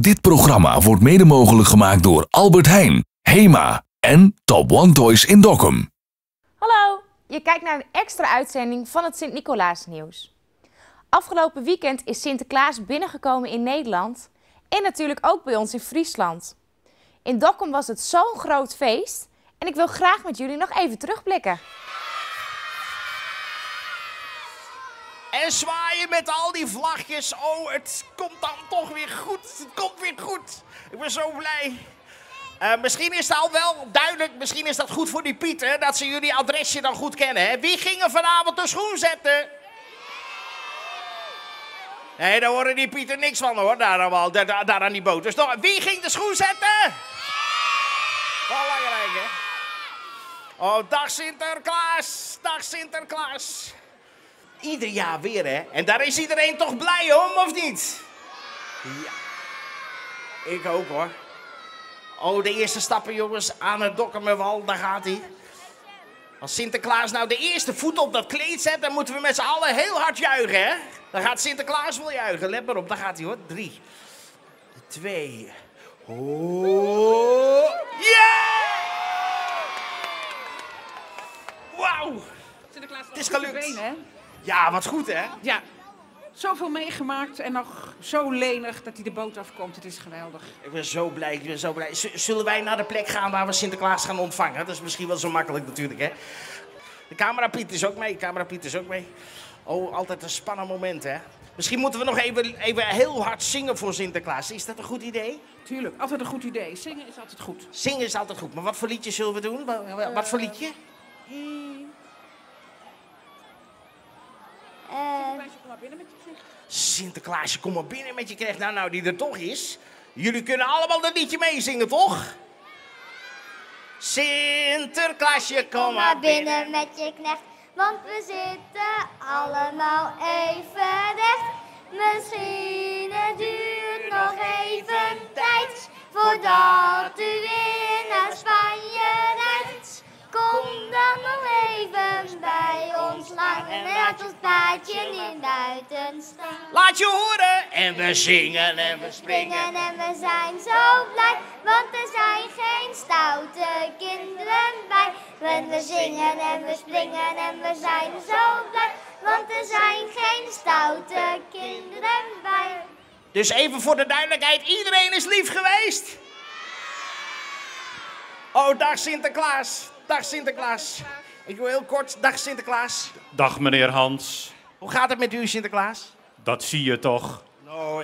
Dit programma wordt mede mogelijk gemaakt door Albert Heijn, HEMA en Top One Toys in Dokkum. Hallo, je kijkt naar een extra uitzending van het Sint-Nicolaasnieuws. Afgelopen weekend is Sinterklaas binnengekomen in Nederland en natuurlijk ook bij ons in Friesland. In Dokkum was het zo'n groot feest en ik wil graag met jullie nog even terugblikken. En zwaaien met al die vlagjes. Oh, het komt dan toch weer goed. Het komt weer goed. Ik ben zo blij. Misschien is het al wel duidelijk, misschien is dat goed voor die Pieter, dat ze jullie adresje dan goed kennen. Hè? Wie ging er vanavond de schoen zetten? Nee, daar horen die Pieter niks van hoor, daar aan die boot. Dus toch, wie ging de schoen zetten? Belangrijk hè. Oh, dag Sinterklaas, dag Sinterklaas. Ieder jaar weer, hè? En daar is iedereen toch blij om, of niet? Ja. Ik ook, hoor. Oh, de eerste stappen, jongens. Aan het Dokkumerwal, daar gaat hij. Als Sinterklaas nou de eerste voet op dat kleed zet, dan moeten we met z'n allen heel hard juichen, hè? Dan gaat Sinterklaas wel juichen. Let maar op, daar gaat hij, hoor. 3, 2... Oh! Yeah! Wauw! Sinterklaas Het is gelukt. Been, hè? Ja, wat goed, hè? Ja, zoveel meegemaakt en nog zo lenig dat hij de boot afkomt. Het is geweldig. Ik ben zo blij, ik ben zo blij. Zullen wij naar de plek gaan waar we Sinterklaas gaan ontvangen? Dat is misschien wel zo makkelijk natuurlijk, hè? De camerapiet is ook mee, camerapiet is ook mee. Oh, altijd een spannend moment, hè? Misschien moeten we nog even heel hard zingen voor Sinterklaas. Is dat een goed idee? Tuurlijk, altijd een goed idee. Zingen is altijd goed. Zingen is altijd goed, maar wat voor liedje zullen we doen? Wat voor liedje? Sinterklaasje, kom maar binnen met je gezicht. Sinterklaasje, kom maar binnen met je knecht. Nou, die er toch is. Jullie kunnen allemaal dat liedje meezingen, toch? Sinterklaasje, kom maar binnen met je knecht, want we zitten allemaal even recht. Misschien het duurt nog even tijd, voordat u weer naar Spanje rijdt. Kom dan nog even bij ons lang en laat ons paardje in buiten staan. Laat je horen! En we zingen en we springen. Springen en we zijn zo blij, want er zijn geen stoute kinderen bij. We zingen en we springen en we zijn zo blij, want er zijn geen stoute kinderen bij. Dus even voor de duidelijkheid, iedereen is lief geweest? Oh, dag Sinterklaas. Dag Sinterklaas. Ik wil heel kort, dag Sinterklaas. Dag meneer Hans. Hoe gaat het met u, Sinterklaas? Dat zie je toch. Oh,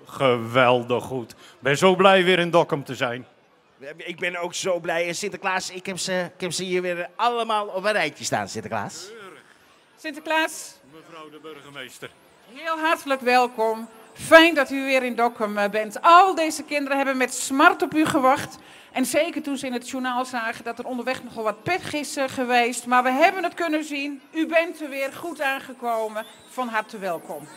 Geweldig goed. Ben zo blij weer in Dokkum te zijn. ik ben ook zo blij. En Sinterklaas, ik heb ze hier weer allemaal op een rijtje staan, Sinterklaas. Sinterklaas, Mevrouw de burgemeester. heel hartelijk welkom. Fijn dat u weer in Dokkum bent. Al deze kinderen hebben met smart op u gewacht. En zeker toen ze in het journaal zagen dat er onderweg nogal wat pech is geweest. Maar we hebben het kunnen zien. U bent er weer goed aangekomen. Van harte welkom.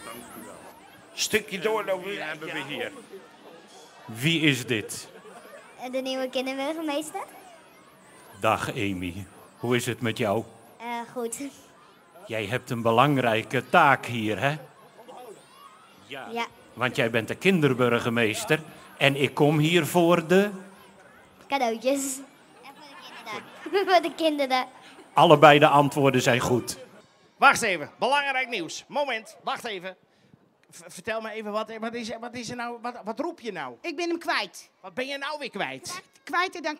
Stukje doorlopen. Wie hebben we hier? Wie is dit? De nieuwe kinderburgemeester? Dag Amy. Hoe is het met jou? Goed. Jij hebt een belangrijke taak hier, hè? Ja. Want jij bent de kinderburgemeester. En ik kom hier voor de... Cadeautjes. En voor de kinderen. Voor de kinderen. Allebei de antwoorden zijn goed. Wacht even, belangrijk nieuws. Moment, wacht even. Vertel me even, wat is er nou, wat roep je nou? Ik ben hem kwijt. Wat ben je nou weer kwijt? Kwijter dan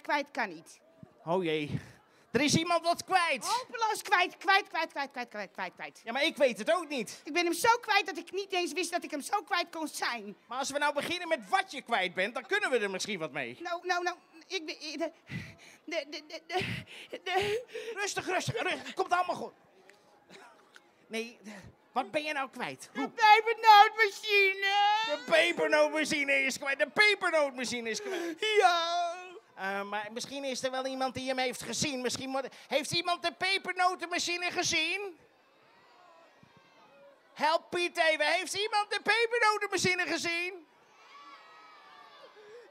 kwijt kan niet. Oh jee, er is iemand wat kwijt. Hopeloos kwijt. Ja, maar ik weet het ook niet. Ik ben hem zo kwijt dat ik niet eens wist dat ik hem zo kwijt kon zijn. Maar als we nou beginnen met wat je kwijt bent, dan kunnen we er misschien wat mee. Nou, ik ben... Rustig, komt allemaal goed. Nee, wat ben je nou kwijt? De pepernootmachine. De pepernootmachine is kwijt. De pepernootmachine is kwijt. Ja. Maar misschien is er wel iemand die hem heeft gezien. Heeft iemand de pepernotenmachine gezien? Help Piet even. Heeft iemand de pepernotenmachine gezien?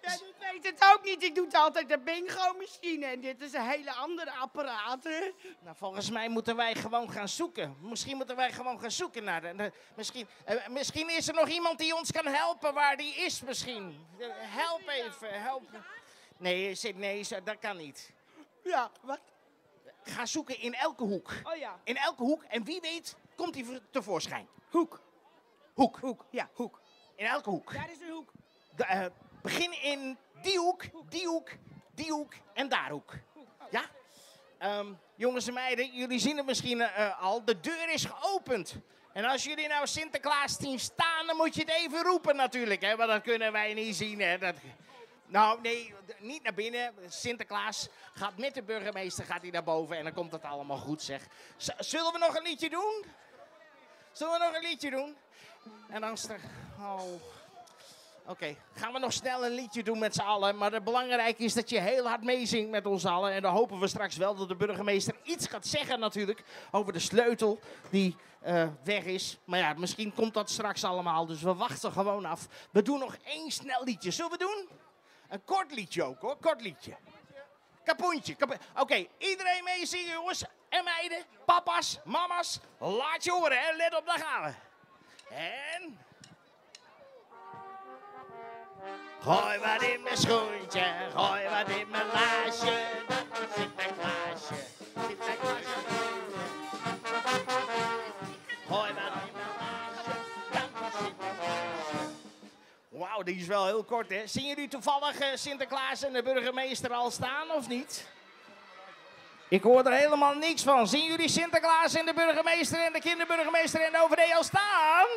Ja, ik weet het ook niet. Ik doe het altijd de bingo-machine. En dit is een hele andere apparaat, hè? Nou, volgens mij moeten wij gewoon gaan zoeken. Misschien moeten wij gewoon gaan zoeken naar misschien is er nog iemand die ons kan helpen waar die is misschien. Help even, help. Nee, dat kan niet. Ja, wat? Ga zoeken in elke hoek. Oh ja. In elke hoek. En wie weet komt hij tevoorschijn. Hoek. Hoek. Hoek, ja, hoek. In elke hoek. Daar is een hoek. Begin in die hoek, die hoek, die hoek en daar hoek. Ja? Jongens en meiden, jullie zien het misschien al. De deur is geopend. En als jullie nou Sinterklaas zien staan, dan moet je het even roepen natuurlijk. Hè? Want dat kunnen wij niet zien. Hè? Nou, nee, niet naar binnen. Sinterklaas gaat met de burgemeester naar boven en dan komt het allemaal goed, zeg. Zullen we nog een liedje doen? Zullen we nog een liedje doen? En dan is er... Oh... Oké, gaan we nog snel een liedje doen met z'n allen. Maar het belangrijke is dat je heel hard meezingt met ons allen. En dan hopen we straks wel dat de burgemeester iets gaat zeggen natuurlijk over de sleutel die weg is. Maar ja, misschien komt dat straks allemaal. Dus we wachten gewoon af. We doen nog één snel liedje. Zullen we doen? Een kort liedje ook hoor, kort liedje. Kapoentje. Oké, iedereen meezingen jongens en meiden. Papa's, mama's, laat je horen hè. Let op, daar gaan we. En... Gooi wat in mijn schoentje, gooi wat in mijn laasje. Sinterklaasje, Sinterklaasje. Gooi wat in mijn laasje, dank u Sinterklaasje. Wauw, die is wel heel kort hè. Zien jullie toevallig Sinterklaas en de burgemeester al staan of niet? Ik hoor er helemaal niks van. Zien jullie Sinterklaas en de burgemeester en de kinderburgemeester en de OVD al staan?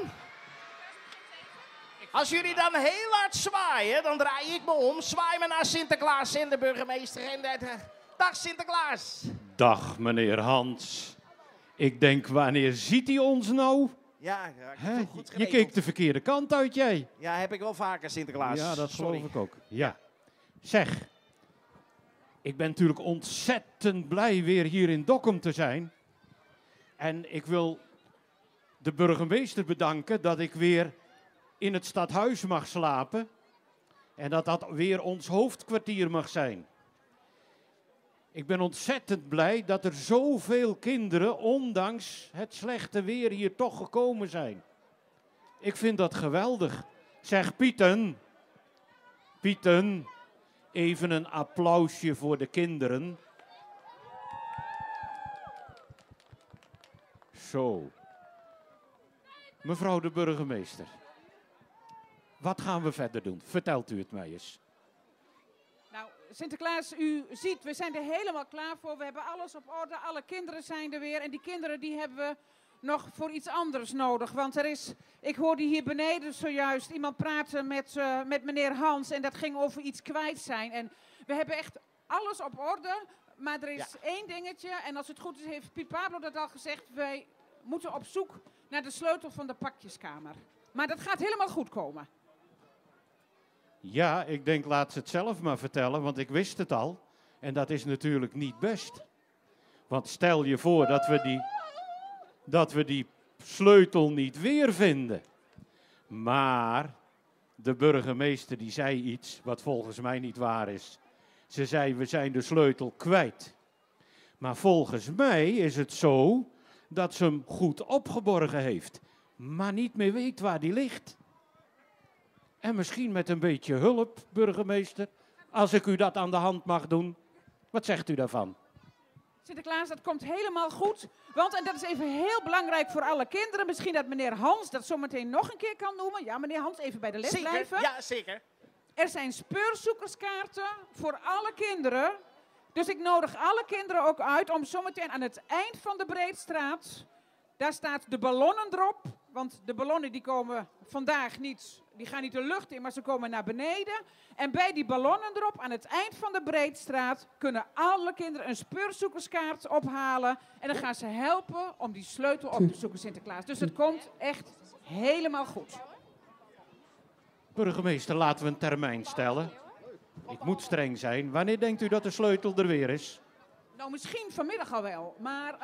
Als jullie dan heel hard zwaaien, dan draai ik me om. Zwaai me naar Sinterklaas en de burgemeester. Dag Sinterklaas. Dag meneer Hans. Ik denk, wanneer ziet hij ons nou? Ja, ik heb het goed Je geregeld. keek de verkeerde kant uit, jij. Ja, heb ik wel vaker Sinterklaas. Ja, dat Sorry. geloof ik ook. Ja. Zeg, ik ben natuurlijk ontzettend blij weer hier in Dokkum te zijn. En ik wil de burgemeester bedanken dat ik weer in het stadhuis mag slapen. En dat dat weer ons hoofdkwartier mag zijn. Ik ben ontzettend blij dat er zoveel kinderen, ondanks het slechte weer, hier toch gekomen zijn. Ik vind dat geweldig. Zeg Pieten, Pieten, even een applausje voor de kinderen. Zo. Mevrouw de burgemeester. Wat gaan we verder doen? Vertelt u het mij eens. Nou, Sinterklaas, u ziet, we zijn er helemaal klaar voor. We hebben alles op orde, alle kinderen zijn er weer. En die kinderen die hebben we nog voor iets anders nodig. Want er is, ik hoorde hier beneden zojuist iemand praten met meneer Hans. En dat ging over iets kwijt zijn. En we hebben echt alles op orde. Maar er is één dingetje. En als het goed is, heeft Piet Pablo dat al gezegd. Wij moeten op zoek naar de sleutel van de pakjeskamer. Maar dat gaat helemaal goed komen. Ja, ik denk laat ze het zelf maar vertellen, want ik wist het al. En dat is natuurlijk niet best. Want stel je voor dat we die sleutel niet weer vinden. Maar de burgemeester die zei iets wat volgens mij niet waar is. Ze zei, we zijn de sleutel kwijt. Maar volgens mij is het zo dat ze hem goed opgeborgen heeft. Maar niet meer weet waar die ligt. En misschien met een beetje hulp, burgemeester, als ik u dat aan de hand mag doen. Wat zegt u daarvan? Sinterklaas, dat komt helemaal goed. Want, en dat is even heel belangrijk voor alle kinderen, misschien dat meneer Hans dat zometeen nog een keer kan noemen. Ja, meneer Hans, even bij de les blijven. Ja, zeker. Er zijn speurzoekerskaarten voor alle kinderen. Dus ik nodig alle kinderen ook uit om zometeen aan het eind van de Breedstraat, daar staat de ballonnen erop. Want de ballonnen die komen vandaag niet, die gaan niet de lucht in, maar ze komen naar beneden. En bij die ballonnen erop, aan het eind van de Breedstraat, kunnen alle kinderen een speurzoekerskaart ophalen. En dan gaan ze helpen om die sleutel op te zoeken, Sinterklaas. Dus het komt echt helemaal goed. Burgemeester, laten we een termijn stellen. Ik moet streng zijn. Wanneer denkt u dat de sleutel er weer is? Nou, misschien vanmiddag al wel. Maar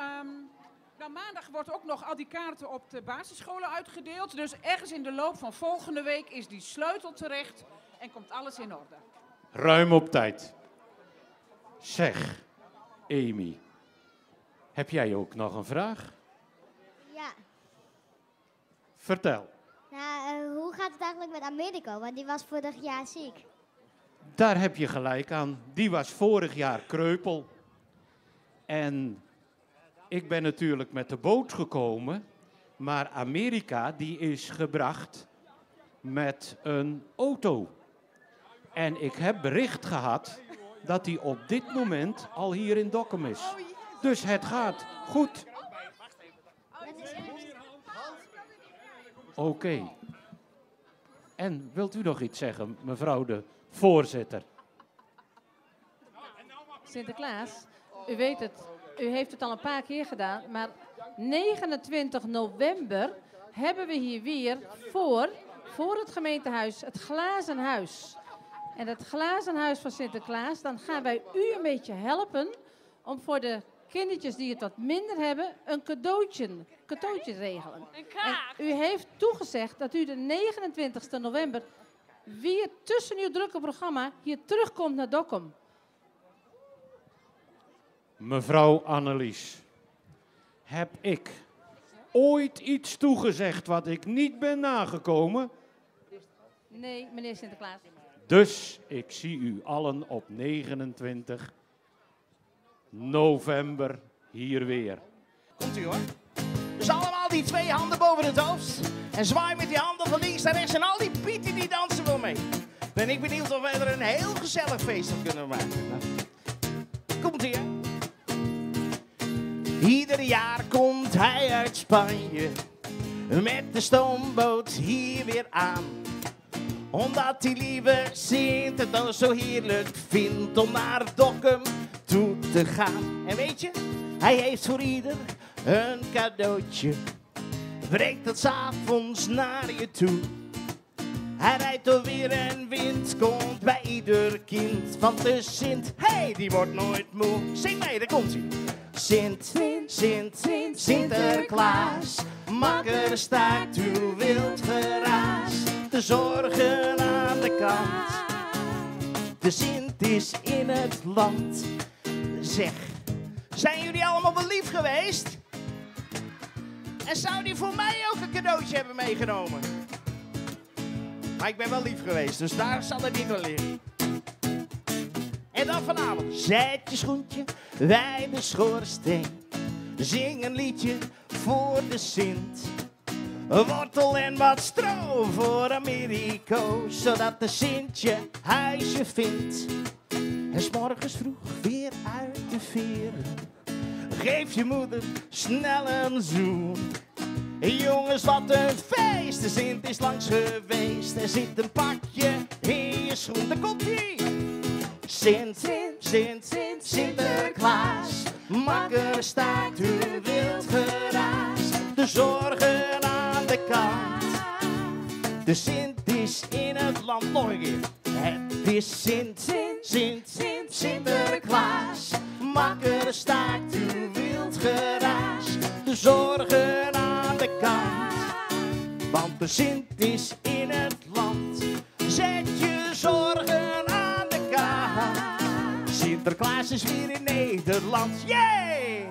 nou, maandag wordt ook nog al die kaarten op de basisscholen uitgedeeld. Dus ergens in de loop van volgende week is die sleutel terecht. en komt alles in orde. Ruim op tijd. Zeg, Amy, heb jij ook nog een vraag? Ja. Vertel. Nou, hoe gaat het eigenlijk met Americo? Want die was vorig jaar ziek. Daar heb je gelijk aan. Die was vorig jaar kreupel. En ik ben natuurlijk met de boot gekomen, maar Amerika die is gebracht met een auto. En ik heb bericht gehad dat hij op dit moment al hier in Dokkum is. Dus het gaat goed. Oké. En wilt u nog iets zeggen, mevrouw de voorzitter? Sinterklaas, u weet het, u heeft het al een paar keer gedaan, maar 29 november hebben we hier weer voor het gemeentehuis het Glazen Huis. En dat Glazen Huis van Sinterklaas, dan gaan wij u een beetje helpen om voor de kindertjes die het wat minder hebben, een cadeautje regelen. En u heeft toegezegd dat u de 29 november weer tussen uw drukke programma hier terugkomt naar Dokkum. Mevrouw Annelies, heb ik ooit iets toegezegd wat ik niet ben nagekomen? Nee, meneer Sinterklaas. Dus ik zie u allen op 29 november hier weer. Komt u hoor. Dus allemaal die 2 handen boven het hoofd. En zwaai met die handen van links naar rechts. En al die pieten die dansen wel mee. Ben ik benieuwd of wij er een heel gezellig feest van kunnen maken. Komt ie hè. Ieder jaar komt hij uit Spanje. Met de stoomboot hier weer aan. Omdat die lieve Sint het dan zo heerlijk vindt om naar Dokkum toe te gaan. En weet je, hij heeft voor ieder een cadeautje. Brengt het 's avonds naar je toe. Hij rijdt door weer en wind, komt bij ieder kind. Want de Sint, hey, die wordt nooit moe. Zing mee, daar komt hij. Sinterklaas, makker staat uw wild geraas. De zorgen aan de kant, de Sint is in het land. Zeg, zijn jullie allemaal wel lief geweest? En zou die voor mij ook een cadeautje hebben meegenomen? Maar ik ben wel lief geweest, dus daar zal het niet aan liggen. En dan vanavond, zet je schoentje bij de schoorsteen. Zing een liedje voor de Sint. Wortel en wat stro voor Americo, zodat de Sint je huisje vindt. En 's morgens vroeg weer uit de veren. Geef je moeder snel een zoen. Jongens, wat een feest, de Sint is langs geweest. Er zit een pakje in je schoen, daar komt ie. Sinterklaas, makker staat uw wild geraas. De zorgen aan de kant, de Sint is in het land. Nog een keer. Het is Sinterklaas, makker staat uw wild geraas. De zorgen aan de kant, want de Sint is in het land. Zet je zorgen aan de kant. Sinterklaas is weer in Nederland. Yay!